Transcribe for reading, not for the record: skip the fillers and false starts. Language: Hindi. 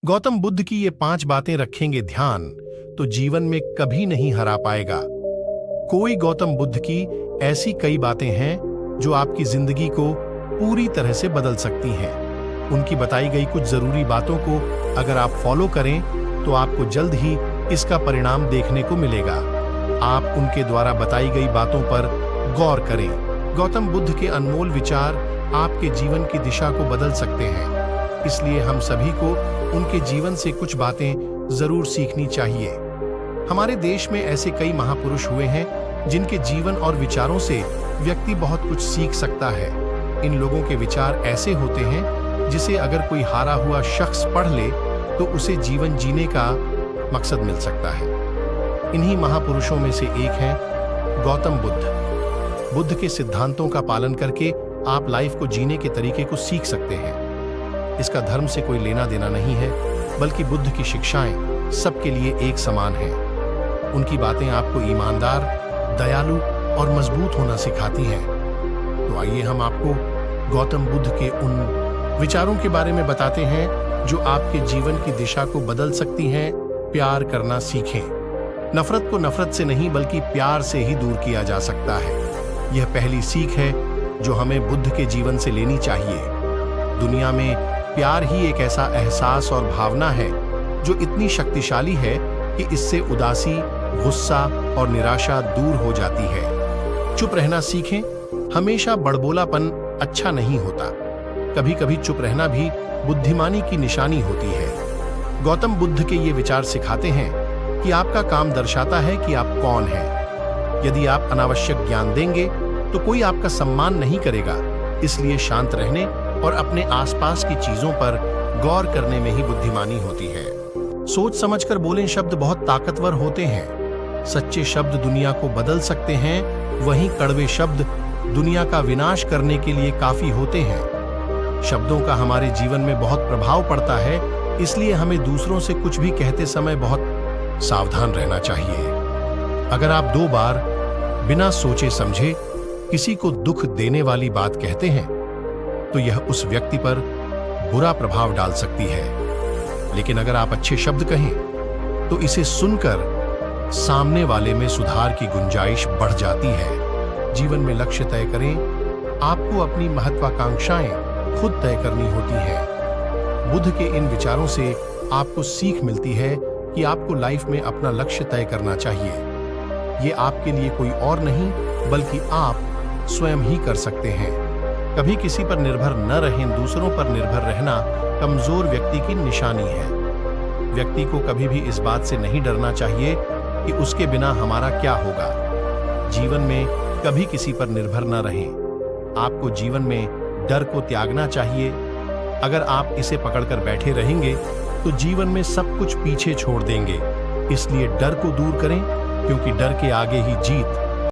गौतम बुद्ध की ये 5 बातें रखेंगे ध्यान तो जीवन में कभी नहीं हरा पाएगा। कोई गौतम बुद्ध की ऐसी कई बातें हैं जो आपकी जिंदगी को पूरी तरह से बदल सकती हैं। उनकी बताई गई कुछ जरूरी बातों को अगर आप फॉलो करें तो आपको जल्द ही इसका परिणाम देखने को मिलेगा। आप उनके द्वारा बताई गई बातों पर गौर करें। गौतम बुद्ध के अनमोल विचार आपके जीवन की दिशा को बदल सकते हैं, इसलिए हम सभी को उनके जीवन से कुछ बातें जरूर सीखनी चाहिए। हमारे देश में ऐसे कई महापुरुष हुए हैं जिनके जीवन और विचारों से व्यक्ति बहुत कुछ सीख सकता है। इन लोगों के विचार ऐसे होते हैं जिसे अगर कोई हारा हुआ शख्स पढ़ ले तो उसे जीवन जीने का मकसद मिल सकता है। इन्हीं महापुरुषों में से एक हैं गौतम बुद्ध। बुद्ध के सिद्धांतों का पालन करके आप लाइफ को जीने के तरीके को सीख सकते हैं। इसका धर्म से कोई लेना देना नहीं है, बल्कि बुद्ध की शिक्षाएं सबके लिए एक समान हैं। उनकी बातें आपको ईमानदार, दयालु और मजबूत होना सिखाती हैं। तो आइए हम आपको गौतम बुद्ध के उन विचारों के बारे में बताते हैं जो आपके जीवन की दिशा को बदल सकती हैं। प्यार करना सीखें। नफरत को नफरत से नहीं बल्कि प्यार से ही दूर किया जा सकता है। यह पहली सीख है जो हमें बुद्ध के जीवन से लेनी चाहिए। दुनिया में प्यार ही एक ऐसा एहसास और भावना है जो इतनी शक्तिशाली है कि इससे उदासी, गुस्सा और निराशा दूर हो जाती है। चुप रहना सीखें। हमेशा बड़बोलापन अच्छा नहीं होता। कभी कभी चुप रहना भी बुद्धिमानी की निशानी होती है। गौतम बुद्ध के ये विचार सिखाते हैं कि आपका काम दर्शाता है कि आप कौन हैं। यदि आप अनावश्यक ज्ञान देंगे तो कोई आपका सम्मान नहीं करेगा। इसलिए शांत रहने और अपने आसपास की चीजों पर गौर करने में ही बुद्धिमानी होती है। सोच समझकर बोलें शब्द बहुत ताकतवर होते हैं। सच्चे शब्द दुनिया को बदल सकते हैं, वहीं कड़वे शब्द दुनिया का विनाश करने के लिए काफी होते हैं। शब्दों का हमारे जीवन में बहुत प्रभाव पड़ता है, इसलिए हमें दूसरों से कुछ भी कहते समय बहुत सावधान रहना चाहिए। अगर आप 2 बार बिना सोचे समझे किसी को दुख देने वाली बात कहते हैं तो यह उस व्यक्ति पर बुरा प्रभाव डाल सकती है। लेकिन अगर आप अच्छे शब्द कहें तो इसे सुनकर सामने वाले में सुधार की गुंजाइश बढ़ जाती है। जीवन में लक्ष्य तय करें। आपको अपनी महत्वाकांक्षाएं खुद तय करनी होती हैं। बुद्ध के इन विचारों से आपको सीख मिलती है कि आपको लाइफ में अपना लक्ष्य तय करना चाहिए। ये आपके लिए कोई और नहीं बल्कि आप स्वयं ही कर सकते हैं। कभी किसी पर निर्भर न रहें। दूसरों पर निर्भर रहना कमजोर व्यक्ति की निशानी है। व्यक्ति को कभी भी इस बात से नहीं डरना चाहिए कि उसके बिना हमारा क्या होगा। जीवन में कभी किसी पर निर्भर न रहें। आपको जीवन में डर को त्यागना चाहिए। अगर आप इसे पकड़कर बैठे रहेंगे तो जीवन में सब कुछ पीछे छोड़ देंगे। इसलिए डर को दूर करें, क्योंकि डर के आगे ही जीत